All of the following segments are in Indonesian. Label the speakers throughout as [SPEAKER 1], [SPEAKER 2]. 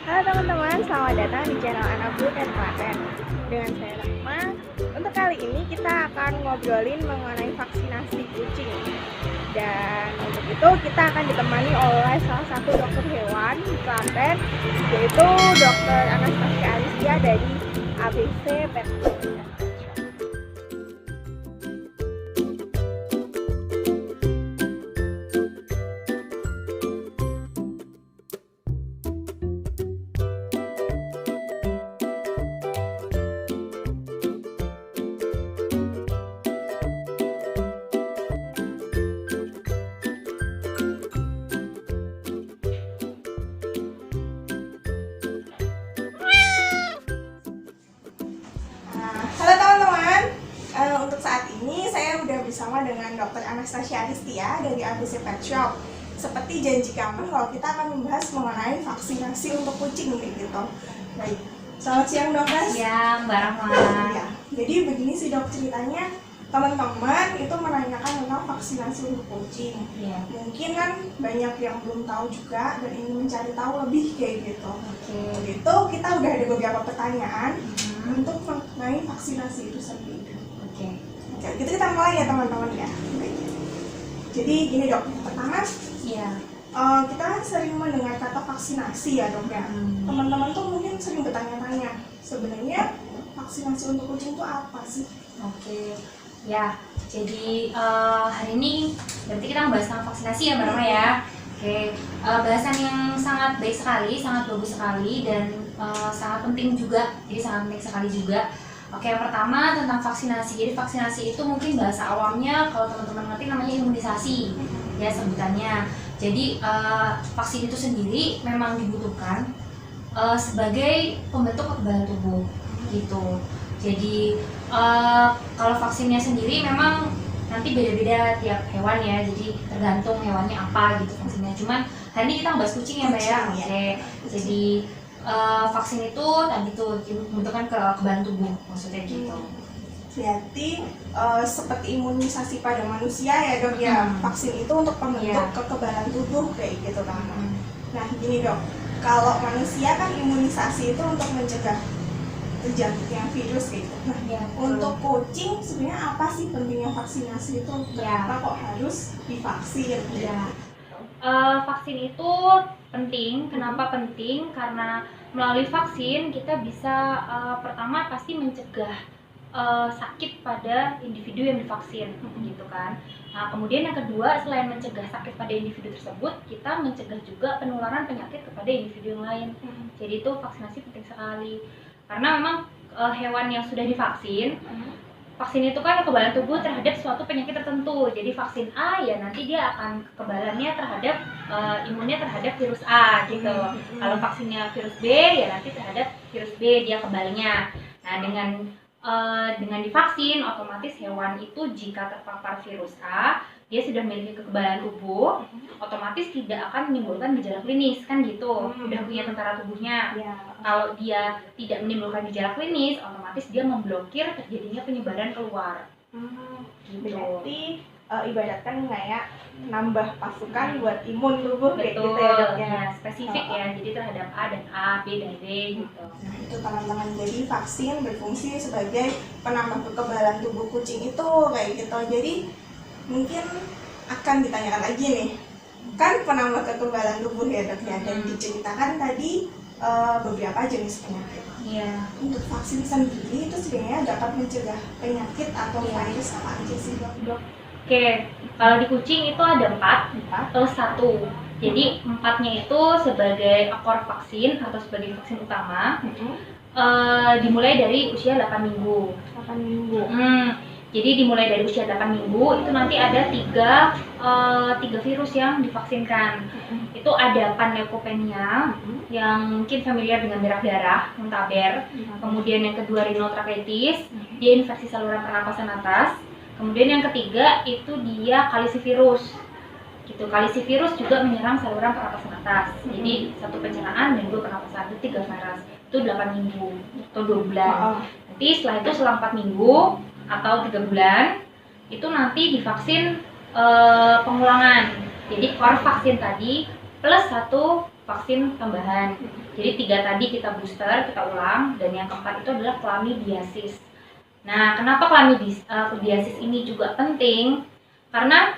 [SPEAKER 1] Halo teman-teman, selamat datang di channel Anakku dan Klaten. Dengan saya Rahma. Untuk kali ini kita akan ngobrolin mengenai vaksinasi kucing. Dan untuk itu kita akan ditemani oleh salah satu dokter hewan di Klaten, yaitu Dokter Anastasia Alicia dari ABC Pet. Halo teman-teman, untuk saat ini saya sudah bersama dengan Dokter Anastasia Alicia dari ABC Pet Shop. Seperti janji kami kalau kita akan membahas mengenai vaksinasi untuk kucing gitu. Baik, selamat siang dokter.
[SPEAKER 2] Ya, Mbak Rahma.
[SPEAKER 1] Ya, jadi begini sih dok ceritanya, teman-teman itu menanyakan tentang vaksinasi untuk kucing.
[SPEAKER 2] Ya.
[SPEAKER 1] Mungkin kan banyak yang belum tahu juga dan ingin mencari tahu lebih kayak gitu.
[SPEAKER 2] Oke.
[SPEAKER 1] Itu kita udah ada beberapa pertanyaan untuk mengenai vaksinasi itu sendiri.
[SPEAKER 2] Oke.
[SPEAKER 1] Oke, kita mulai ya teman-teman ya. Baik. Jadi gini dok, pertama
[SPEAKER 2] Iya.
[SPEAKER 1] kita kan sering mendengar kata vaksinasi ya dok ya. Teman-teman tuh mungkin sering bertanya-tanya, sebenarnya vaksinasi untuk kucing itu apa sih?
[SPEAKER 2] Oke. Ya, jadi hari ini berarti kita membahas tentang vaksinasi ya Mbak Rahma ya. Oke, bahasan yang sangat baik sekali, sangat bagus sekali dan sangat penting juga. Jadi sangat penting sekali juga. Oke, yang pertama tentang vaksinasi. Jadi vaksinasi itu mungkin bahasa awamnya kalau teman-teman ngerti namanya imunisasi ya sebutannya. Jadi vaksin itu sendiri memang dibutuhkan sebagai pembentuk kekebalan tubuh gitu. Jadi kalau vaksinnya sendiri memang nanti beda-beda tiap hewan ya, jadi tergantung hewannya apa gitu vaksinnya. Cuman hari ini kita bahas kucing ya Mbak ya. Oke. Jadi vaksin itu tadi tuh membentukkan kekebalan tubuh maksudnya gitu.
[SPEAKER 1] Berarti seperti imunisasi pada manusia ya dok ya. Vaksin itu untuk pembentuk kekebalan tubuh kayak gitu kan. Nah gini dok, kalau manusia kan imunisasi itu untuk mencegah terjangkitnya virus gitu. Nah untuk kucing sebenarnya apa sih pentingnya vaksinasi itu? Kenapa kok harus divaksin?
[SPEAKER 2] Ya. Vaksin itu penting. Kenapa penting? Karena melalui vaksin kita bisa pertama pasti mencegah sakit pada individu yang divaksin, gitu kan. Nah, kemudian yang kedua, selain mencegah sakit pada individu tersebut, kita mencegah juga penularan penyakit kepada individu yang lain. Jadi itu vaksinasi penting sekali. Karena memang hewan yang sudah divaksin, vaksin itu kan kekebalan tubuh terhadap suatu penyakit tertentu. Jadi vaksin A ya nanti dia akan kekebalannya terhadap imunnya terhadap virus A gitu. Kalau vaksinnya virus B ya nanti terhadap virus B dia kebalnya. Nah dengan divaksin otomatis hewan itu jika terpapar virus A dia sudah memiliki kekebalan tubuh, otomatis tidak akan menimbulkan gejala klinis kan gitu. Udah punya tentara tubuhnya. Kalau dia tidak menimbulkan gejala klinis, otomatis dia memblokir terjadinya penyebaran keluar. Gitu.
[SPEAKER 1] Berarti ibaratkan kayak nambah pasukan buat imun tubuh kayak
[SPEAKER 2] Betul,
[SPEAKER 1] gitu ya dok ya.
[SPEAKER 2] ya spesifik ya. Jadi terhadap A dan A, B dan B gitu.
[SPEAKER 1] Nah itu teman-teman, jadi vaksin berfungsi sebagai penambah kekebalan tubuh kucing itu kayak gitu. Jadi mungkin akan ditanyakan lagi nih, kan penambah kekebalan tubuh ya dok ya, dan diceritakan tadi beberapa jenis penyakit.
[SPEAKER 2] Iya.
[SPEAKER 1] Untuk vaksin sendiri itu sebenarnya dapat mencegah penyakit atau virus apa aja sih dok?
[SPEAKER 2] Oke, kalau di kucing itu ada 4 plus 1. Jadi 4-nya itu sebagai akor vaksin atau sebagai vaksin utama. Dimulai dari usia 8 minggu.
[SPEAKER 1] 8 minggu.
[SPEAKER 2] Jadi dimulai dari usia 8 minggu itu nanti ada 3 virus yang divaksinkan. Itu ada panleukopenia yang mungkin familiar dengan darah, muntaber. Kemudian yang kedua rhinotracheotis, dia infeksi saluran pernapasan atas. Kemudian yang ketiga itu dia kalisivirus. Gitu. Kalisivirus juga menyerang saluran pernapasan atas. Jadi 1 pencernaan dan 2 pernapasan, itu 3 virus. Itu 8 minggu atau 2 bulan. Nanti setelah itu selang 4 minggu atau 3 bulan itu nanti divaksin pengulangan. Jadi core vaksin tadi plus 1 vaksin tambahan. Jadi 3 tadi kita booster, kita ulang, dan yang keempat itu adalah chlamydiasis. Nah, kenapa chlamydiasis ini juga penting? Karena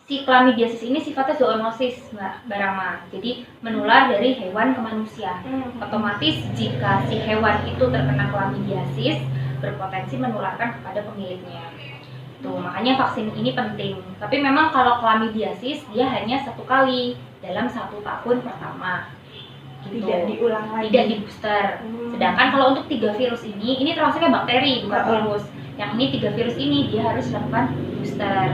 [SPEAKER 2] si chlamydiasis ini sifatnya zoonosis, Mbak Rama. Jadi menular dari hewan ke manusia. Otomatis jika si hewan itu terkena chlamydiasis, berpotensi menularkan kepada pemiliknya. Tuh, makanya vaksin ini penting. Tapi memang kalau chlamydiasis dia hanya 1 kali dalam 1 tahun pertama. Gitu.
[SPEAKER 1] Tidak diulang lagi.
[SPEAKER 2] Tidak di booster. Sedangkan kalau untuk 3 virus ini termasuknya bakteri bukan virus. Yang ini 3 virus ini dia harus lakukan booster.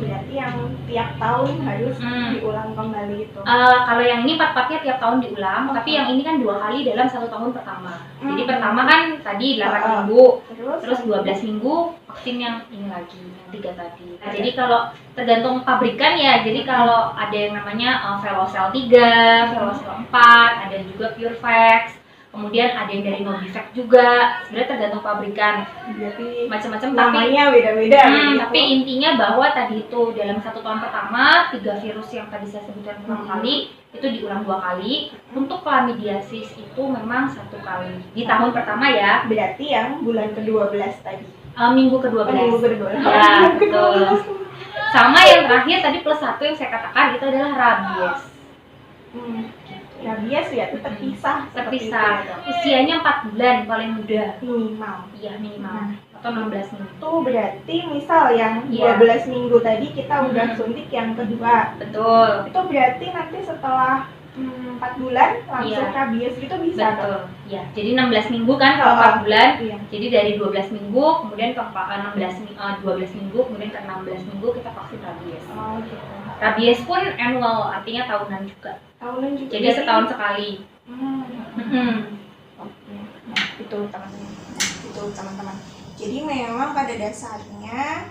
[SPEAKER 1] Berarti yang tiap tahun harus diulang kembali itu.
[SPEAKER 2] Kalau yang ini 4-4-nya tiap tahun diulang, tapi yang ini kan 2 kali dalam 1 tahun pertama. Jadi pertama kan tadi 8 minggu, terus 12 minggu vaksin yang ini lagi, yang 3 tadi. Nah, jadi kalau tergantung pabrikan ya, jadi kalau ada yang namanya Velocel 3, Velocel 4, ada juga PureVax. Kemudian ada yang dari Novavax juga, sebenarnya tergantung pabrikan.
[SPEAKER 1] Berarti
[SPEAKER 2] Macam-macam,
[SPEAKER 1] namanya beda-beda.
[SPEAKER 2] Tapi intinya bahwa tadi itu dalam 1 tahun pertama 3 virus yang tadi saya sebutkan ulang kali itu diulang 2 kali. Untuk chlamydiasis itu memang 1 kali di tahun pertama ya.
[SPEAKER 1] Berarti yang bulan ke-12 tadi.
[SPEAKER 2] Minggu ke-12.
[SPEAKER 1] Minggu ke-12.
[SPEAKER 2] Ya, betul. Sama yang terakhir tadi plus 1 yang saya katakan itu adalah rabies.
[SPEAKER 1] Rabies ya terpisah.
[SPEAKER 2] Terpisah. Usianya 4 bulan paling muda.
[SPEAKER 1] Minimal.
[SPEAKER 2] Iya, minimal. Atau 16 minggu.
[SPEAKER 1] Itu berarti misal yang 12 minggu tadi kita udah suntik yang kedua.
[SPEAKER 2] Betul.
[SPEAKER 1] Itu berarti nanti setelah 4 bulan langsung rabies gitu bisa.
[SPEAKER 2] Betul. Ya. Jadi 16 minggu kan kalau 4 bulan.
[SPEAKER 1] Iya.
[SPEAKER 2] Jadi dari 12 minggu kemudian ke 12 minggu kemudian ke 16 minggu kita vaksin rabies.
[SPEAKER 1] Oh gitu.
[SPEAKER 2] Rabies pun annual, artinya tahunan juga.
[SPEAKER 1] Tahunan juga.
[SPEAKER 2] Jadi setahun sekali.
[SPEAKER 1] Oke. Nah, itu teman-teman. Jadi memang pada dasarnya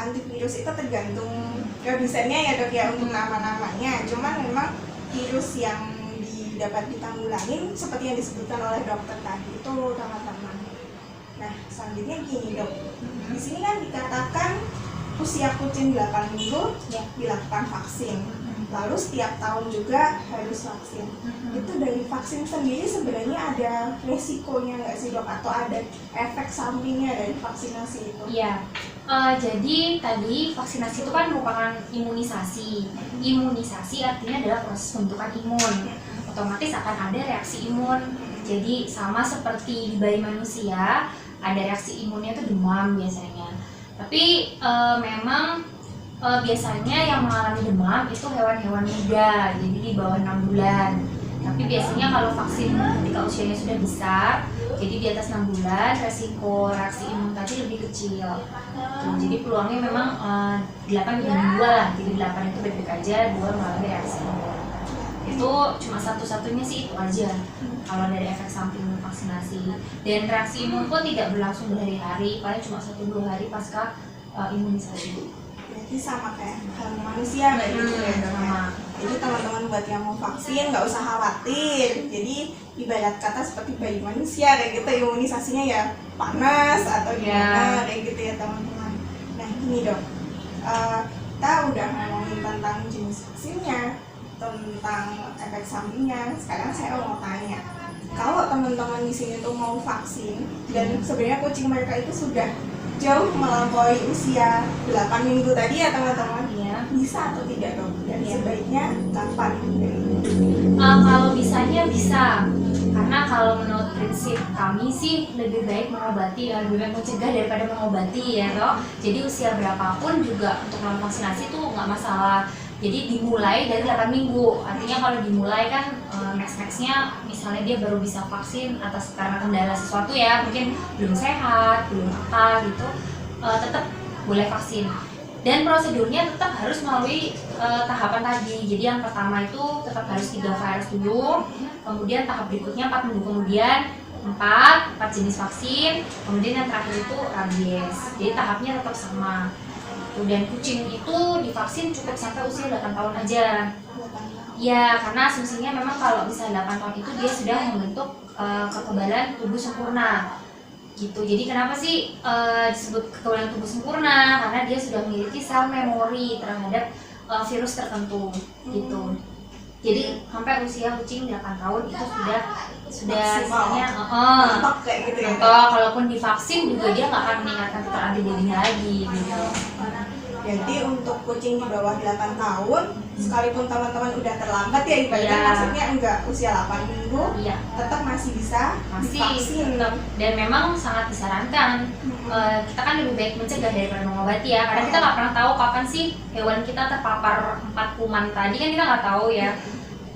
[SPEAKER 1] antivirus itu tergantung produsennya ya dok ya untuk nama-namanya. Cuman memang virus yang dapat ditanggulangin seperti yang disebutkan oleh dokter tadi itu teman-teman. Nah selanjutnya gini dok, di sini kan dikatakan usia kucing 8 minggu dilakukan vaksin. Lalu setiap tahun juga harus vaksin. Itu dari vaksin sendiri sebenarnya ada resikonya nggak sih dok? Atau ada efek sampingnya dari vaksinasi itu?
[SPEAKER 3] Iya, jadi tadi vaksinasi itu kan merupakan imunisasi. Imunisasi artinya adalah proses pembentukan imun. Otomatis akan ada reaksi imun. Jadi sama seperti di bayi manusia, ada reaksi imunnya itu demam biasanya. Tapi memang biasanya yang mengalami demam itu hewan-hewan muda, jadi di bawah 6 bulan. Tapi biasanya kalau vaksin ketika usianya sudah besar, jadi di atas 6 bulan, resiko reaksi imun tadi lebih kecil. Jadi peluangnya memang 8 banding 2 lah, jadi 8 itu baik-baik aja, 2 mengalami reaksi imun. Itu cuma satu-satunya sih itu aja kalau dari efek samping vaksinasi. Dan reaksi imun pun tidak berlangsung berhari-hari, paling cuma 1-2 hari pasca imunisasi.
[SPEAKER 1] Berarti sama kayak manusia kayak gitu ya dok ya. Jadi teman-teman buat yang mau vaksin nggak usah khawatir. Jadi ibarat kata seperti bayi manusia kayak gitu, imunisasinya ya panas atau gimana kayak gitu ya teman-teman. Nah gini dok, kita udah ngomongin tentang jenis vaksinnya, tentang efek sampingnya. Sekarang saya mau tanya, kalau teman-teman di sini tuh mau vaksin dan sebenarnya kucing mereka itu sudah jauh melampaui usia 8 minggu tadi ya teman-teman, bisa atau tidak dok? Dan sebaiknya kapan?
[SPEAKER 3] Kalau bisanya bisa, karena kalau menurut prinsip kami sih lebih baik mengobati, lebih baik mencegah daripada mengobati ya toh. Jadi usia berapapun juga untuk melakukan vaksinasi itu nggak masalah. Jadi dimulai dari 8 minggu, artinya kalau dimulai kan max-maxnya misalnya dia baru bisa vaksin atas karena kendala sesuatu ya, mungkin belum sehat, belum apa gitu, tetap boleh vaksin. Dan prosedurnya tetap harus melalui tahapan tadi. Jadi yang pertama itu tetap harus 3 virus dulu, kemudian tahap berikutnya 4 minggu kemudian 4 jenis vaksin, kemudian yang terakhir itu rabies. Jadi tahapnya tetap sama. Dan kucing itu divaksin cukup sampai usia 8 tahun aja. Ya, karena asumsinya memang kalau misalnya 8 tahun itu dia sudah membentuk kekebalan tubuh sempurna. Gitu. Jadi kenapa sih disebut kekebalan tubuh sempurna? Karena dia sudah memiliki sel memori terhadap virus tertentu gitu. Jadi sampai usia kucing 8 tahun itu sudah
[SPEAKER 1] Maksimal.
[SPEAKER 3] istilahnya
[SPEAKER 1] Mentok kayak gitu ya.
[SPEAKER 3] atau kalaupun divaksin juga dia nggak akan meningkatkan fitur antibodinya lagi gitu.
[SPEAKER 1] Jadi untuk kucing di bawah 8 tahun, sekalipun teman-teman udah terlambat ya ibaratnya,
[SPEAKER 3] Iya.
[SPEAKER 1] maksudnya enggak usia 8 minggu,
[SPEAKER 3] Iya,
[SPEAKER 1] tetap masih bisa
[SPEAKER 3] masih
[SPEAKER 1] divaksin.
[SPEAKER 3] tetap. Dan memang sangat disarankan. Kita kan lebih baik mencegah daripada mengobati ya, karena kita nggak pernah tahu kapan sih hewan kita terpapar 4 kuman tadi, kan kita nggak tahu ya.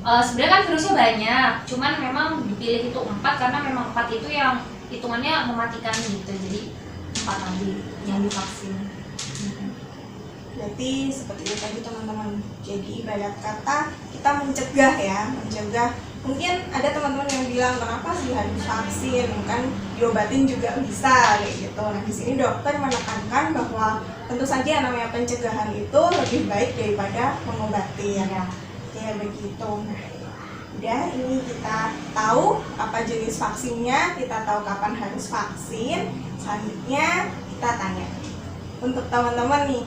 [SPEAKER 3] Sebenarnya kan virusnya banyak, cuman memang dipilih itu 4 karena memang 4 itu yang hitungannya mematikan gitu. Jadi 4 tadi yang divaksin.
[SPEAKER 1] Berarti seperti itu tadi teman-teman. Jadi ibarat kata kita mencegah ya, mencegah. Mungkin ada teman-teman yang bilang kenapa sih harus vaksin, kan diobatin juga bisa kayak gitu. Nah di sini dokter menekankan bahwa tentu saja yang namanya pencegahan itu lebih baik daripada mengobati ya. Kayak begitu. Nah, udah ini kita tahu apa jenis vaksinnya, kita tahu kapan harus vaksin. Selanjutnya kita tanya untuk teman-teman nih.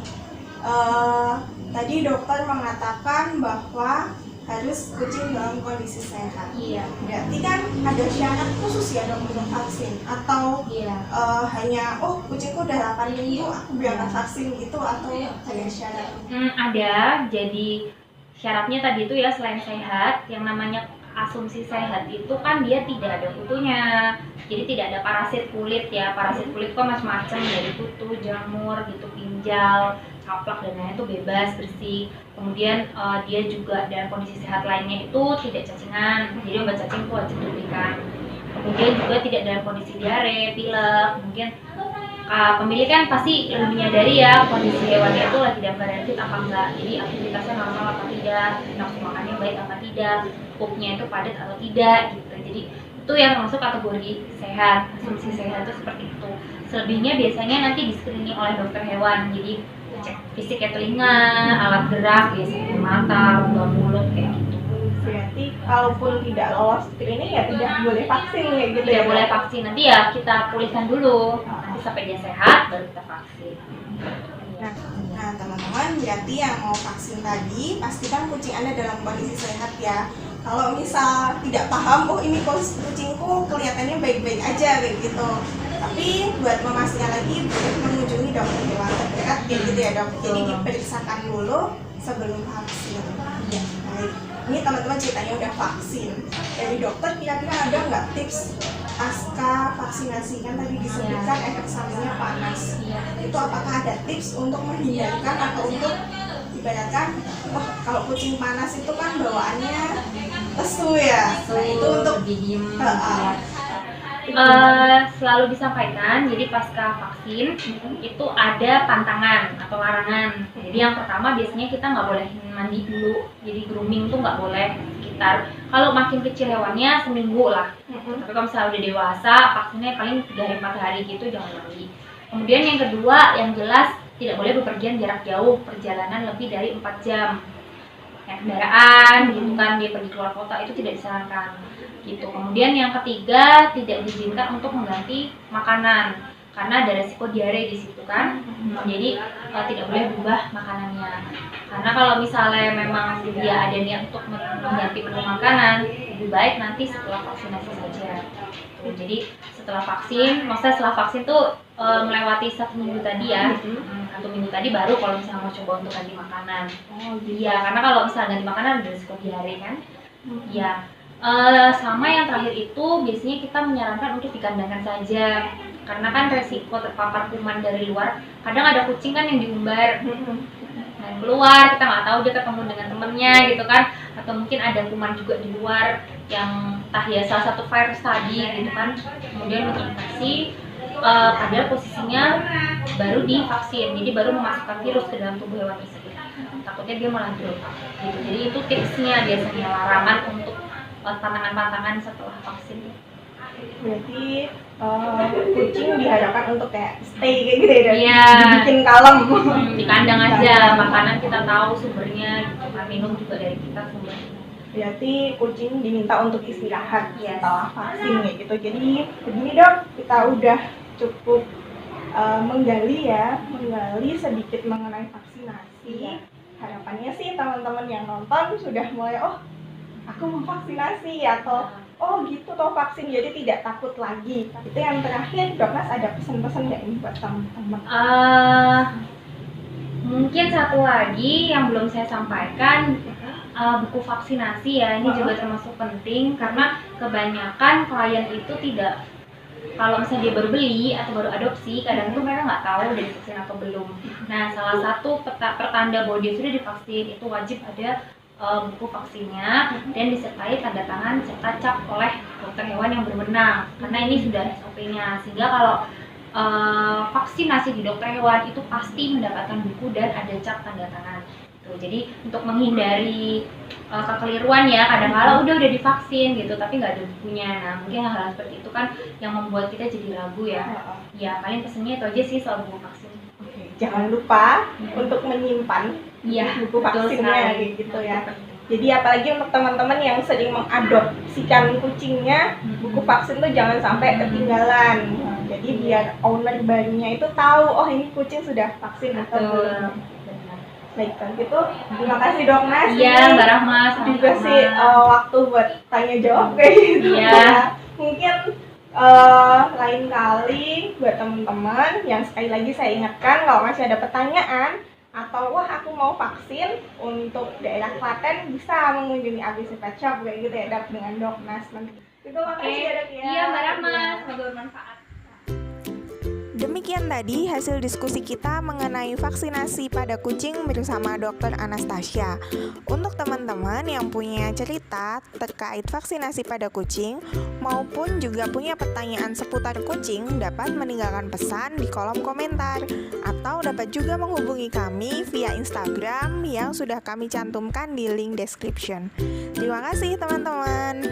[SPEAKER 1] Tadi dokter mengatakan bahwa harus kucing dalam kondisi sehat.
[SPEAKER 3] Iya.
[SPEAKER 1] Berarti kan ada syarat khusus ya dok untuk vaksin atau
[SPEAKER 3] Iya.
[SPEAKER 1] hanya kucingku udah 8 minggu aku berangkat vaksin gitu atau ada syarat?
[SPEAKER 2] Ada, jadi syaratnya tadi itu ya selain sehat, yang namanya asumsi sehat itu kan dia tidak ada kutunya, jadi tidak ada parasit kulit ya. Parasit kulit kok macam-macam dari kutu, jamur gitu, pinjal, caplak dan lain-lain itu bebas, bersih. Kemudian dia juga dalam kondisi sehat lainnya itu tidak cacingan, jadi obat cacing itu wajib diberikan. Kemudian juga tidak dalam kondisi diare, pilek. Kemudian pemilik kan pasti lebih menyadari ya kondisi hewannya itu lagi dalam keadaan fit apa enggak, jadi aktivitasnya normal apa tidak, nafsu makannya baik apa tidak, pupnya itu padat atau tidak gitu. Jadi itu yang masuk kategori sehat, asumsi sehat itu seperti itu. Selebihnya biasanya nanti di screening oleh dokter hewan, jadi cek fisiknya telinga, alat gerak, biasanya mata, lubang mulut kayak gitu.
[SPEAKER 1] Berarti kalaupun tidak lolos screening ya tidak boleh vaksin ya gitu
[SPEAKER 2] Tidak
[SPEAKER 1] ya?
[SPEAKER 2] boleh vaksin, nanti ya kita pulihkan dulu, nanti sampai dia sehat baru kita vaksin.
[SPEAKER 1] Nah teman-teman, berarti yang mau vaksin tadi pastikan kucing Anda dalam kondisi sehat ya. Kalau misal tidak paham, oh ini kucingku kelihatannya baik-baik aja kayak gitu, tapi buat memastikan lagi boleh mengunjungi dokter hewan terdekat kayak gitu ya dok. Jadi diperiksakan dulu sebelum vaksin.
[SPEAKER 2] Iya.
[SPEAKER 1] Baik, ini teman-teman ceritanya udah vaksin. Dari dokter kira-kira ada nggak tips pasca vaksinasi, kan tadi disebutkan efek sampingnya panas.
[SPEAKER 2] Iya.
[SPEAKER 1] Itu apakah ada tips untuk menghindarkan atau untuk ibaratkan, wah kalau kucing panas itu kan bawaannya lesu ya. Nah itu untuk
[SPEAKER 3] lebih diem.
[SPEAKER 2] Selalu disampaikan, jadi pasca vaksin itu ada pantangan atau larangan. Jadi yang pertama biasanya kita nggak boleh mandi dulu, jadi grooming tuh nggak boleh sekitar, kalau makin kecil hewannya seminggu lah. Tapi kalau misalnya udah dewasa, vaksinnya paling 3 hari 4 hari gitu, jangan mandi. Kemudian yang kedua, yang jelas tidak boleh bepergian jarak jauh, perjalanan lebih dari 4 jam. Naik kendaraan gitu kan, dia pergi keluar kota itu tidak disarankan gitu. Kemudian yang ketiga, tidak diizinkan untuk mengganti makanan karena ada resiko diare di situ kan. Jadi tidak boleh berubah makanannya, karena kalau misalnya memang dia ada niat untuk mengganti menu makanan, lebih baik nanti setelah vaksinasi saja. Jadi setelah vaksin, maksudnya setelah vaksin tuh melewati 1 minggu tadi ya, 1 minggu tadi baru kalau misalnya mau coba untuk ganti makanan. Oh iya, karena kalau misalnya ganti makanan ada risiko diare kan. Iya. Sama yang terakhir itu biasanya kita menyarankan untuk dikandangkan saja, karena kan resiko terpapar kuman dari luar. Kadang ada kucing kan yang diumbar, nah keluar kita nggak tahu dia ketemu dengan temennya gitu kan, atau mungkin ada kuman juga di luar yang entah ya salah satu virus tadi gitu kan, kemudian menginfeksi. Padahal posisinya baru divaksin, jadi baru memasukkan virus ke dalam tubuh hewan tersebut. Takutnya dia malah drop gitu. Jadi itu tipsnya biasanya, larangan untuk pantangan-pantangan setelah vaksin.
[SPEAKER 1] Berarti kucing diharapkan untuk kayak stay kayak gitu ya, dan
[SPEAKER 2] Iya.
[SPEAKER 1] dibikin kalem.
[SPEAKER 2] Di kandang aja, makanan kita tahu sumbernya gitu kan, minum juga dari kita sumbernya.
[SPEAKER 1] Berarti kucing diminta untuk istirahat
[SPEAKER 2] Yes.
[SPEAKER 1] setelah vaksin kayak gitu. Jadi begini dok, kita udah cukup menggali sedikit mengenai vaksinasi.
[SPEAKER 2] Iya.
[SPEAKER 1] Harapannya sih teman-teman yang nonton sudah mulai aku mau vaksinasi, atau oh gitu toh vaksin jadi tidak takut lagi. Itu yang terakhir, Doknas ada pesan-pesan nggak ini buat teman-teman?
[SPEAKER 2] Mungkin satu lagi yang belum saya sampaikan, buku vaksinasi ya, ini juga termasuk penting karena kebanyakan klien itu tidak, kalau misalnya dia baru beli atau baru adopsi, kadang tuh mereka nggak tahu udah divaksin atau belum. Nah, salah satu pertanda bahwa dia sudah divaksin itu wajib ada buku vaksinnya dan disertai tanda tangan serta cap oleh dokter hewan yang berwenang, karena ini sudah SOP-nya, sehingga kalau vaksinasi di dokter hewan itu pasti mendapatkan buku dan ada cap tanda tangan. Jadi untuk menghindari kekeliruan ya, kadang-kala udah divaksin gitu tapi nggak ada bukunya. Nah, mungkin hal-hal seperti itu kan yang membuat kita jadi ragu ya. Ya, paling pesennya itu aja sih soal buku vaksin.
[SPEAKER 1] Jangan lupa untuk menyimpan buku vaksinnya gitu ya. Jadi apalagi untuk teman-teman yang sering mengadopsikan kucingnya, buku vaksin tuh jangan sampai ketinggalan. Jadi biar owner barunya itu tahu, oh ini kucing sudah vaksin atau belum. Baik, kalau gitu terima kasih Doknas.
[SPEAKER 2] Iya, Mbak Rahma.
[SPEAKER 1] Juga sih waktu buat tanya jawab kayak gitu.
[SPEAKER 2] Iya.
[SPEAKER 1] Mungkin lain kali buat teman-teman yang sekali lagi saya ingatkan, kalau masih ada pertanyaan atau wah aku mau vaksin untuk daerah Klaten, bisa mengunjungi ABC Pet Shop kayak gitu ya, Dok, dengan Doknas nanti. Itu makasih ya, Dok ya.
[SPEAKER 2] Iya, Mbak Rahma, semoga bermanfaat.
[SPEAKER 1] Demikian tadi hasil diskusi kita mengenai vaksinasi pada kucing bersama Dr. Anastasia. Untuk teman-teman yang punya cerita terkait vaksinasi pada kucing maupun juga punya pertanyaan seputar kucing, dapat meninggalkan pesan di kolom komentar atau dapat juga menghubungi kami via Instagram yang sudah kami cantumkan di link description. Terima kasih teman-teman.